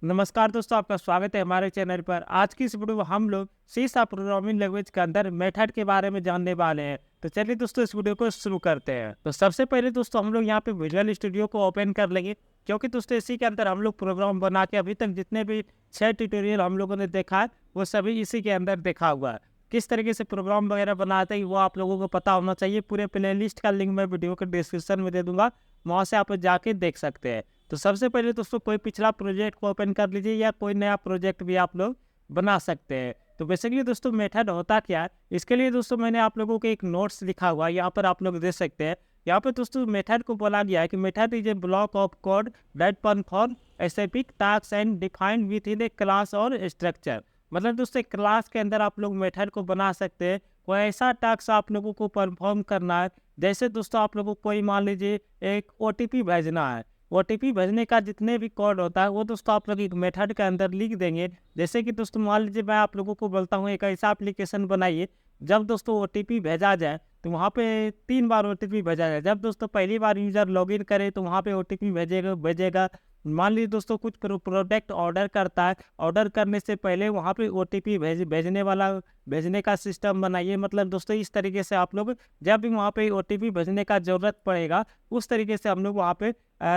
नमस्कार दोस्तों, आपका स्वागत है हमारे चैनल पर। आज की इस वीडियो में हम लोग सी शार्प प्रोग्रामिंग लैंग्वेज के अंदर मेथड के बारे में जानने वाले हैं। तो चलिए दोस्तों, इस वीडियो को शुरू करते हैं। तो सबसे पहले दोस्तों हम लोग यहाँ पे विजुअल स्टूडियो को ओपन कर लेंगे, क्योंकि दोस्तों इसी के अंदर हम लोग प्रोग्राम बना के अभी तक जितने भी 6 ट्यूटोरियल हम लोगों ने देखा है वो सभी इसी के अंदर देखा हुआ है। किस तरीके से प्रोग्राम वगैरह बनाते हैं वो आप लोगों को पता होना चाहिए। पूरे प्ले लिस्ट का लिंक मैं वीडियो के डिस्क्रिप्शन में दे दूंगा, वहाँ से आप जाके देख सकते हैं। तो सबसे पहले दोस्तों कोई पिछला प्रोजेक्ट को ओपन कर लीजिए या कोई नया प्रोजेक्ट भी आप लोग बना सकते हैं। तो बेसिकली दोस्तों मेथड होता क्या है, इसके लिए दोस्तों मैंने आप लोगों को एक नोट्स लिखा हुआ है, यहाँ पर आप लोग देख सकते हैं। यहाँ पर दोस्तों मेथड को बोला गया है कि method is a block of code that perform specific task and defined with in A class और स्ट्रक्चर। मतलब दोस्तों क्लास के अंदर आप लोग मेथड को बना सकते हैं। कोई ऐसा टास्क आप लोगों को परफॉर्म करना है, जैसे दोस्तों आप लोगों को कोई मान लीजिए एक OTP भेजना है। OTP भेजने का जितने भी कोड होता है वो दोस्तों आप लोग एक मेथड के अंदर लिख देंगे। जैसे कि दोस्तों मान लीजिए मैं आप लोगों को बोलता हूँ एक ऐसा एप्लीकेशन बनाइए, जब दोस्तों OTP भेजा जाए तो वहाँ पे 3 बार OTP भेजा जाए। जब दोस्तों पहली बार यूज़र लॉगिन करे तो वहाँ पे OTP भेजेगा भेजेगा। मान लीजिए दोस्तों कुछ प्रोडक्ट ऑर्डर करता है, ऑर्डर करने से पहले वहाँ पे OTP भेजने का सिस्टम बनाइए। मतलब दोस्तों इस तरीके से आप लोग जब भी वहाँ पे OTP भेजने का ज़रूरत पड़ेगा उस तरीके से हम लोग वहाँ पे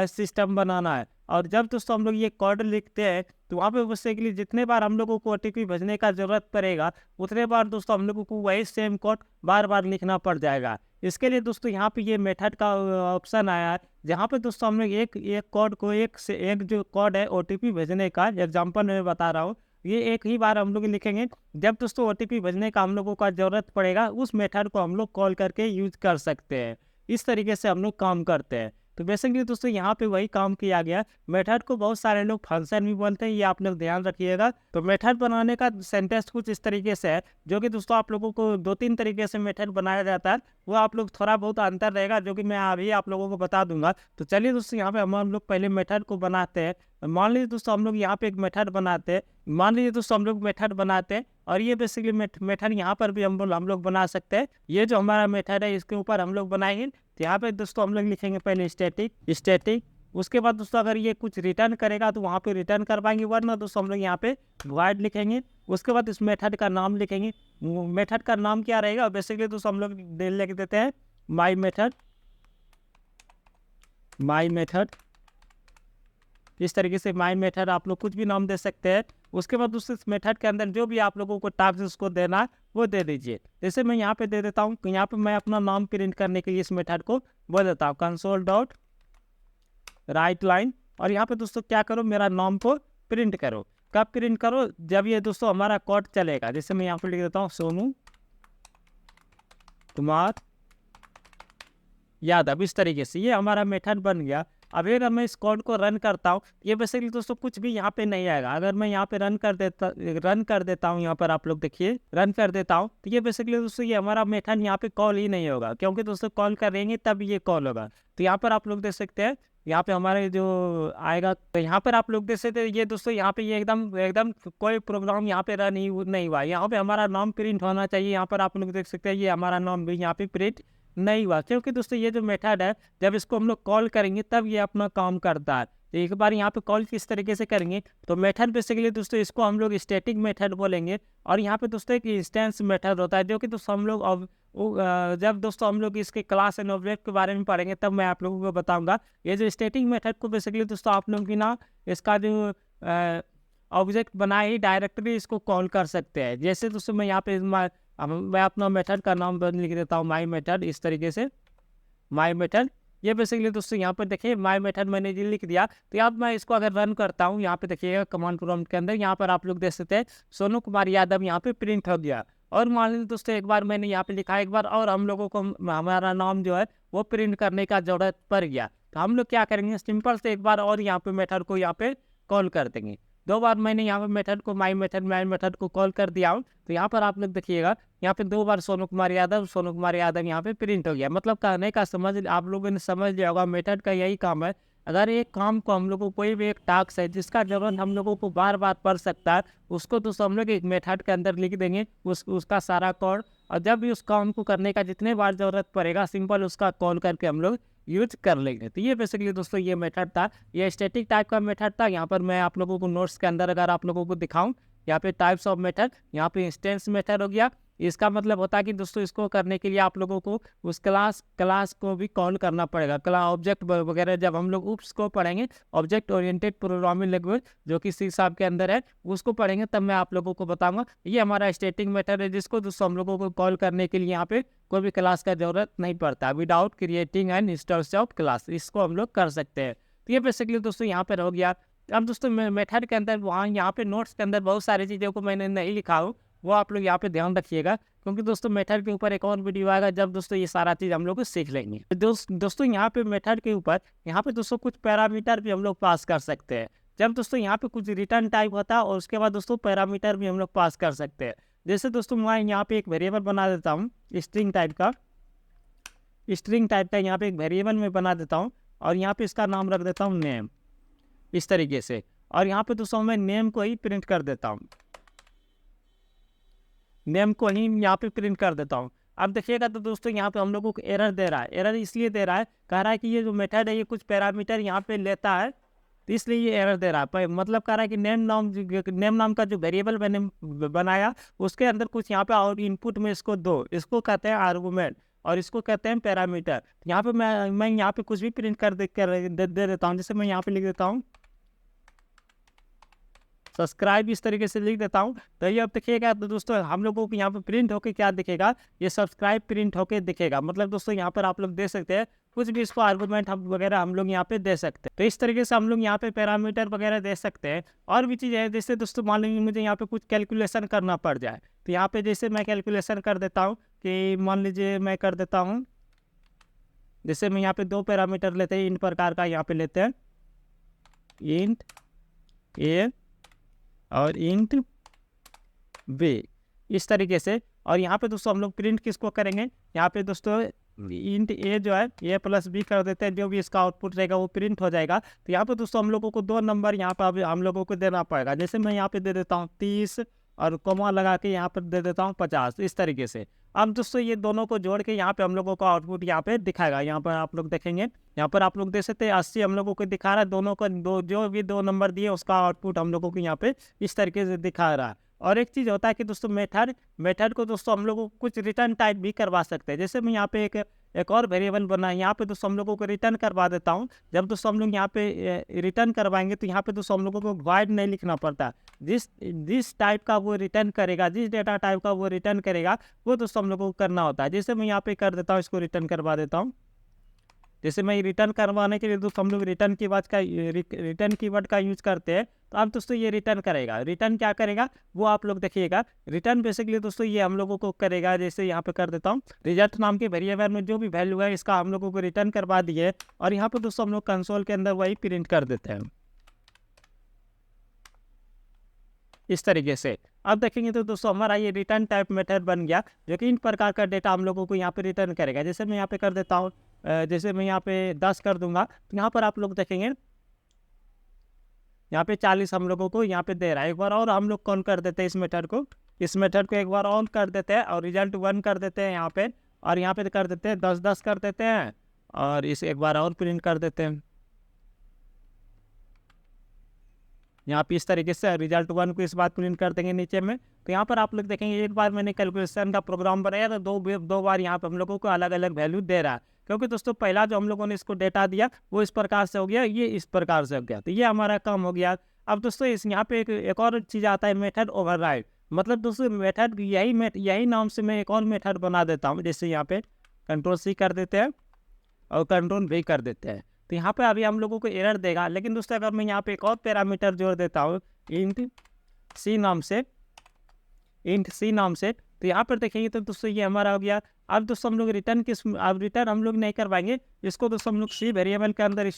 सिस्टम बनाना है। और जब दोस्तों हम लोग ये कोड लिखते हैं तो वहाँ पे उससे के लिए जितने बार हम लोगों को OTP भेजने का ज़रूरत पड़ेगा उतने बार दोस्तों हम लोगों को वही सेम कोड बार बार लिखना पड़ जाएगा। इसके लिए दोस्तों यहाँ पे ये मेथड का ऑप्शन आया है, जहाँ पे दोस्तों हम लोग एक एक कोड को एक जो कोड है OTP भेजने का एग्जाम्पल मैं बता रहा हूँ, ये एक ही बार हम लोग लिखेंगे। जब दोस्तों OTP भेजने का हम लोगों का ज़रूरत पड़ेगा उस मेथड को हम लोग कॉल करके यूज कर सकते हैं। इस तरीके से हम लोग काम करते हैं। तो बेसिकली दोस्तों यहाँ पे वही काम किया गया। मेथड को बहुत सारे लोग फंक्शन भी बोलते हैं, ये आप लोग ध्यान रखिएगा। तो मेथड बनाने का सेंटेंस कुछ इस तरीके से है, जो कि दोस्तों आप लोगों को 2-3 तरीके से मेथड बनाया जाता है। वो आप लोग थोड़ा बहुत अंतर रहेगा जो कि मैं अभी आप लोगों को बता दूंगा। तो चलिए दोस्तों यहाँ पे हम लोग पहले मेथड को बनाते हैं। मान लीजिए दोस्तों हम लोग यहाँ पे एक मेथड बनाते हैं। मान लीजिए दोस्तों हम लोग मेथड बनाते हैं और ये बेसिकली मेथड यहाँ पर भी हम लोग बना सकते हैं। ये जो हमारा मेथड है इसके ऊपर हम लोग बनाएंगे। तो यहाँ पे दोस्तों हम लोग लिखेंगे पहले स्टैटिक। उसके बाद दोस्तों अगर ये कुछ रिटर्न करेगा तो वहाँ पे रिटर्न कर पाएंगे, वरना दोस्तों हम लोग यहाँ पे void लिखेंगे। उसके बाद इस मेथड का नाम लिखेंगे। मेथड का नाम क्या रहेगा, बेसिकली दोस्तों हम लोग लिख देते हैं माई मेथड। इस तरीके से माई मेथड आप लोग कुछ भी नाम दे सकते हैं। उसके बाद दोस्तों इस मेथड के अंदर जो भी आप लोगों को टास्क उसको देना है वो दे दीजिए। जैसे मैं यहाँ पे दे देता हूँ, यहाँ पे मैं अपना नाम प्रिंट करने के लिए इस मेथड को बोल देता हूँ कंसोल डॉट राइट लाइन। और यहाँ पे दोस्तों क्या करो, मेरा नाम को प्रिंट करो। कब प्रिंट करो, जब ये दोस्तों हमारा कोड चलेगा। जैसे मैं यहाँ पे लिख देता हूँ सोनू कुमार यादव। इस तरीके से ये हमारा मेथड बन गया। अब अगर मैं इस कोड को रन करता हूँ, ये बेसिकली दोस्तों कुछ भी यहाँ पे नहीं आएगा। अगर मैं यहाँ पे रन कर देता हूँ, यहाँ पर आप लोग देखिए रन कर देता हूँ, तो ये बेसिकली दोस्तों ये हमारा मेथड यहाँ पे कॉल ही नहीं होगा, क्योंकि दोस्तों कॉल करेंगे तब ये कॉल होगा। तो यहाँ पर आप लोग देख सकते हैं, यहाँ पे हमारे जो आएगा, तो यहाँ पर आप लोग देख सकते हैं ये दोस्तों यहाँ पे ये एकदम एकदम कोई प्रोग्राम यहाँ पे रन नहीं हुआ। यहाँ पे हमारा नाम प्रिंट होना चाहिए। यहाँ पर आप लोग देख सकते हैं ये हमारा नाम भी यहाँ पे प्रिंट नहीं हुआ, क्योंकि दोस्तों ये जो मेथड है जब इसको हम लोग कॉल करेंगे तब ये अपना काम करता है। तो एक बार यहाँ पे कॉल किस तरीके से करेंगे, तो मेथड बेसिकली दोस्तों इसको हम लोग स्टैटिक मेथड बोलेंगे। और यहाँ पे दोस्तों एक इंस्टेंस मेथड होता है, जो कि दोस्तों हम लोग जब दोस्तों हम लोग इसके क्लास एंड ऑब्जेक्ट के बारे में पढ़ेंगे तब मैं आप लोगों को बताऊंगा। ये जो स्टैटिक मेथड को बेसिकली दोस्तों आप लोग बिना इसका जो ऑब्जेक्ट बनाए ही डायरेक्टली इसको कॉल कर सकते हैं। जैसे दोस्तों मैं यहाँ पे अब मैं अपना मेथड का नाम लिख देता हूँ माई मेथड। इस तरीके से माई मेथड, ये बेसिकली दोस्तों यहाँ पर देखिए माई मेथड मैंने ये लिख दिया। तो अब मैं इसको अगर रन करता हूँ, यहाँ पे देखिएगा कमांड प्रॉम्प्ट के अंदर यहाँ पर आप लोग देख सकते हैं सोनू कुमार यादव यहाँ पे प्रिंट हो गया। और मान लीजिए दोस्तों एक बार मैंने यहाँ पे लिखा, एक बार और हम लोगों को हमारा नाम जो है वो प्रिंट करने का जरूरत पड़ गया। तो हम लोग क्या करेंगे, सिंपल से एक बार और यहाँ पे मेथड को यहाँ पे कॉल कर देंगे। 2 बार मैंने यहाँ पे मेथड को माई मेथड को कॉल कर दिया हूँ। तो यहाँ पर आप लोग देखिएगा यहाँ पे 2 बार सोनू कुमार यादव यहाँ पे प्रिंट हो गया। मतलब कहने का समझ आप लोगों ने समझ लिया होगा, मेथड का यही काम है। अगर एक काम को हम लोग को कोई भी एक टास्क है जिसका जरूरत हम लोगों को बार बार पड़ सकता है, उसको तो हम लोग एक मेथड के अंदर लिख देंगे उसका सारा कोड। और जब भी उस काम को करने का जितने बार जरूरत पड़ेगा, सिंपल उसका कॉल करके हम लोग यूज कर लेंगे। तो ये बेसिकली दोस्तों ये मेथड था, ये स्टैटिक टाइप का मेथड था। यहाँ पर मैं आप लोगों को नोट्स के अंदर अगर आप लोगों को दिखाऊं, यहाँ पे टाइप्स ऑफ मेथड, यहाँ पे इंस्टेंस मेथड हो गया। इसका मतलब होता है कि दोस्तों इसको करने के लिए आप लोगों को उस क्लास को भी कॉल करना पड़ेगा। ऑब्जेक्ट वगैरह जब हम लोग उप्स को पढ़ेंगे, ऑब्जेक्ट ओरिएंटेड प्रोग्रामिंग लैंग्वेज जो कि सी शार्प के अंदर है, उसको पढ़ेंगे तब मैं आप लोगों को बताऊंगा। ये हमारा स्टैटिक मेथड है जिसको दोस्तों हम लोगों को कॉल करने के लिए यहाँ पे कोई भी क्लास का जरूरत नहीं पड़ता। Without creating and instance of class इसको हम लोग कर सकते हैं। तो ये बेसिकली दोस्तों यहाँ पर हो गया। अब दोस्तों मेथड के अंदर वहाँ यहाँ पे नोट्स के अंदर बहुत सारी चीज़ों को मैंने नहीं लिखा हूँ, वो आप लोग यहाँ पे ध्यान रखिएगा, क्योंकि दोस्तों मेथड के ऊपर एक और वीडियो आएगा जब दोस्तों ये सारा चीज़ हम लोग सीख लेंगे। दोस्तों यहाँ पे मेथड के ऊपर यहाँ पे दोस्तों कुछ पैरामीटर भी हम लोग पास कर सकते हैं। जब दोस्तों यहाँ पे कुछ रिटर्न टाइप होता है और उसके बाद दोस्तों पैरामीटर भी हम लोग पास कर सकते हैं। जैसे दोस्तों मैं यहाँ पे एक वेरिएबल बना देता हूँ स्ट्रिंग टाइप का यहाँ पे एक वेरिएबल में बना देता हूँ और यहाँ पे इसका नाम रख देता हूँ नेम, इस तरीके से। और यहाँ पे दोस्तों मैं नेम को ही प्रिंट कर देता हूँ, नेम को ही यहाँ पे प्रिंट कर देता हूँ। अब देखिएगा तो दोस्तों यहाँ पे हम लोगों को एरर दे रहा है। एरर इसलिए दे रहा है, कह रहा है कि ये जो मेथड है ये कुछ पैरामीटर यहाँ पे लेता है, तो इसलिए ये एरर दे रहा है। मतलब कह रहा है कि नेम नाम का जो वेरिएबल मैंने बनाया उसके अंदर कुछ यहाँ पे और इनपुट में इसको दो, इसको कहते हैं आर्गूमेंट और इसको कहते हैं पैरामीटर। यहाँ पे मैं यहाँ पे कुछ भी प्रिंट कर दे देता हूँ। जैसे मैं यहाँ पे लिख देता हूँ सब्सक्राइब, इस तरीके से लिख देता हूँ। तो ये अब देखिएगा तो दोस्तों हम लोगों को यहाँ पे प्रिंट होके क्या दिखेगा, ये सब्सक्राइब प्रिंट होके दिखेगा। मतलब दोस्तों यहाँ पर आप लोग दे सकते हैं कुछ भी, इसको आर्गुमेंट हम वगैरह हम लोग यहाँ पे दे सकते हैं। तो इस तरीके से हम लोग यहाँ पे पैरामीटर वगैरह दे सकते हैं। और भी चीज़ है, जैसे दोस्तों मान लीजिए मुझे यहाँ पे कुछ कैलकुलेशन करना पड़ जाए, तो यहाँ पे जैसे मैं कैलकुलेशन कर देता हूँ कि मान लीजिए मैं कर देता हूँ, जैसे मैं यहाँ पे दो पैरामीटर लेते हैं इन प्रकार का, यहाँ पे लेते हैं इंट ए और इंट बी, इस तरीके से। और यहाँ पे दोस्तों हम लोग प्रिंट किसको करेंगे, यहाँ पे दोस्तों इंट ए जो है ए प्लस बी कर देते हैं, जो भी इसका आउटपुट रहेगा वो प्रिंट हो जाएगा। तो यहाँ पे दोस्तों हम लोगों को दो नंबर यहाँ पर हम लोगों को देना पड़ेगा। जैसे मैं यहाँ पे दे देता हूँ 30 और कोमा लगा के यहाँ पर दे देता हूँ 50, इस तरीके से। अब दोस्तों ये दोनों को जोड़ के यहाँ पे हम लोगों को आउटपुट यहाँ पे दिखाएगा। यहाँ पर आप लोग देखेंगे, यहाँ पर आप लोग देख सकते हैं 80 हम लोगों को दिखा रहा है, दोनों को जो भी दो नंबर दिए उसका आउटपुट हम लोगों को यहाँ पे इस तरीके से दिखा रहा है। और एक चीज़ होता है कि दोस्तों मेथड को दोस्तों हम लोगों को कुछ रिटर्न टाइप भी करवा सकते हैं। जैसे मैं यहाँ पे एक और वेरिएबल बना है, यहाँ पे दोस्तों हम लोगों को रिटर्न करवा देता हूँ। जब दोस्तों हम लोग यहाँ पे रिटर्न करवाएंगे तो यहाँ पे दोस्तों हम लोगों को वॉइड नहीं लिखना पड़ता। जिस टाइप का वो रिटर्न करेगा, जिस डेटा टाइप का वो रिटर्न करेगा, वो दोस्तों हम लोगों को करना होता है। जैसे मैं यहाँ पे कर देता हूँ, इसको रिटर्न करवा देता हूँ। जैसे मैं रिटर्न करवाने के लिए दोस्तों हम लोग रिटर्न कीवर्ड का यूज करते हैं। तो अब दोस्तों ये रिटर्न करेगा, रिटर्न क्या करेगा वो आप लोग देखिएगा। रिटर्न बेसिकली दोस्तों ये हम लोगों को करेगा, जैसे यहाँ पे कर देता हूँ रिजल्ट नाम के वेरिएबल में जो भी वैल्यू है इसका हम लोगों को रिटर्न करवा दिए। और यहाँ पे दोस्तों हम लोग कंसोल के अंदर वही प्रिंट कर देते हैं इस तरीके से। अब देखेंगे तो दोस्तों हमारा ये रिटर्न टाइप मेथड बन गया, जो कि इन प्रकार का डेटा हम लोगों को यहाँ पे रिटर्न करेगा। जैसे मैं यहाँ पे कर देता हूँ, जैसे मैं यहाँ पे 10 कर दूंगा, तो यहाँ पर आप लोग देखेंगे यहाँ पे 40 हम लोगों को यहाँ पे दे रहा है। एक बार और हम लोग कॉल कर देते हैं इस मेथड को एक बार ऑन कर देते हैं और रिजल्ट 1 कर देते हैं यहाँ पे। और यहाँ पे कर देते हैं 10 कर देते हैं और इसे एक बार और प्रिंट कर देते हैं यहाँ पे इस तरीके से। रिजल्ट 1 को इस बार प्रिंट कर देंगे नीचे में। तो यहाँ पर आप लोग देखेंगे एक बार मैंने कैलकुलेशन का प्रोग्राम बनाया तो दो बार यहाँ पे हम लोगों को अलग अलग वैल्यू दे रहा है, क्योंकि दोस्तों पहला जो हम लोगों ने इसको डेटा दिया वो इस प्रकार से हो गया, ये इस प्रकार से हो गया। तो ये हमारा काम हो गया। अब दोस्तों इस यहाँ पे एक और चीज़ आता है मेथड ओवरराइड। मतलब दोस्तों मेथड यही नाम से मैं एक और मेथड बना देता हूँ। जैसे यहाँ पे Ctrl+C कर देते हैं और Ctrl+V कर देते हैं, तो यहाँ पे अभी हम लोगों को एरर देगा। लेकिन दोस्तों अगर मैं यहाँ पे एक और पैरामीटर जोड़ देता हूँ इंट सी नाम से, तो यहाँ पर देखेंगे तो दोस्तों ये हमारा हो गया। अब दोस्तों हम लोग रिटर्न हम लोग नहीं करवाएंगे, इसको दोस्तों हम लोग सी वेरिएबल के अंदर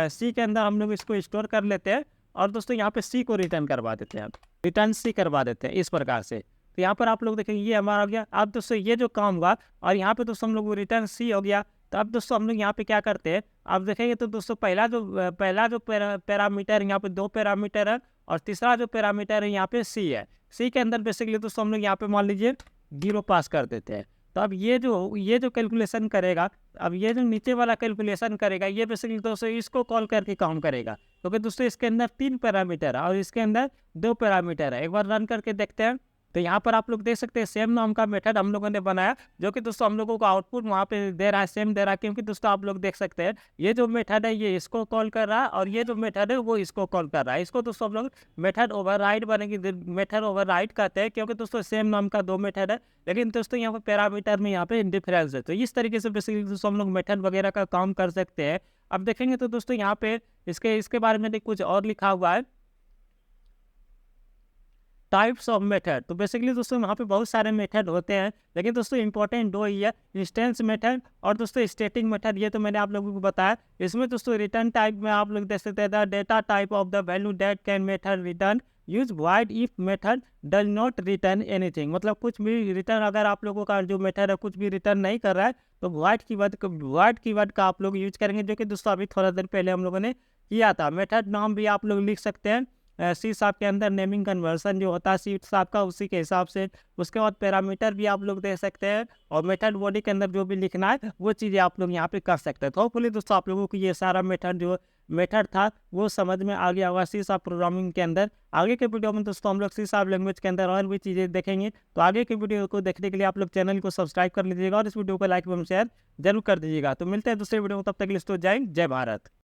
सी के अंदर हम लोग इसको स्टोर कर लेते हैं। और दोस्तों यहाँ पे सी को रिटर्न करवा देते हैं, रिटर्न सी करवा देते हैं इस प्रकार से। तो यहाँ पर आप लोग देखेंगे ये हमारा हो गया। अब दोस्तों ये जो काम हुआ और यहाँ पे दोस्तों हम लोग रिटर्न सी हो गया। तो अब दोस्तों हम लोग यहाँ पे क्या करते हैं, आप देखेंगे तो दोस्तों पहला जो पैरामीटर यहाँ पे 2 पैरामीटर है और तीसरा जो पैरामीटर है यहाँ पे सी है। सी के अंदर बेसिकली दोस्तों हम लोग यहाँ पे मान लीजिए 0 पास कर देते हैं। तो अब ये जो कैलकुलेशन करेगा, अब ये जो नीचे वाला कैलकुलेशन करेगा, ये बेसिकली दोस्तों इसको कॉल करके काम करेगा, क्योंकि दोस्तों इसके अंदर 3 पैरामीटर है और इसके अंदर 2 पैरामीटर है। एक बार रन करके देखते हैं। तो यहाँ पर आप लोग देख सकते हैं सेम नाम का मेथड हम लोगों ने बनाया, जो कि दोस्तों हम लोगों को आउटपुट वहाँ पे दे रहा है, सेम दे रहा है, क्योंकि दोस्तों आप लोग देख सकते हैं ये जो मेथड है ये इसको कॉल कर रहा है और ये जो मेथड है वो इसको कॉल कर रहा है। इसको दोस्तों हम लोग मेथड ओवरराइड बनेगी, मेथड ओवरराइड कहते हैं, क्योंकि दोस्तों सेम नाम का 2 मेथड है, लेकिन दोस्तों यहाँ पे पैरामीटर में यहाँ पे डिफरेंस है। तो इस तरीके से बेसिकली दोस्तों हम लोग मेथड वगैरह का काम कर सकते हैं। अब देखेंगे तो दोस्तों यहाँ पे इसके बारे में कुछ और लिखा हुआ है, टाइप्स ऑफ मेथड। तो बेसिकली दोस्तों यहाँ पे बहुत सारे मेथड होते हैं, लेकिन दोस्तों इंपॉर्टेंट 2 ही है, इंस्टेंस मेथड और दोस्तों स्टैटिक मेथड। ये तो मैंने आप लोगों को बताया। इसमें दोस्तों रिटर्न टाइप में आप लोग देख सकते हैं the data type of the value that can method return use void if method does not return anything. मतलब कुछ भी रिटर्न, अगर आप लोगों का जो मेथड है कुछ भी रिटर्न नहीं कर रहा है तो void कीवर्ड का आप लोग यूज करेंगे, जो कि दोस्तों अभी थोड़ा देर पहले हम लोगों ने किया था। मेथड नाम भी आप लोग लिख सकते हैं सी शार्प के अंदर, नेमिंग कन्वर्सन जो होता है सी शार्प का, उसी के हिसाब से। उसके बाद पैरामीटर भी आप लोग दे सकते हैं और मेथड बॉडी के अंदर जो भी लिखना है वो चीज़ें आप लोग यहाँ पे कर सकते हैं। तो होपफुली दोस्तों आप लोगों को ये सारा मेथड था वो समझ में आ गया होगा सी शार्प प्रोग्रामिंग के अंदर। आगे के वीडियो में दोस्तों हम लोग सी शार्प लैंग्वेज के अंदर और भी चीज़ें देखेंगे। तो आगे के वीडियो को देखने के लिए आप लोग चैनल को सब्सक्राइब कर लीजिएगा और इस वीडियो को लाइक एवं शेयर जरूर कर दीजिएगा। तो मिलते हैं दूसरे वीडियो में, तब तक के लिए दोस्तों जय हिंद, जय भारत।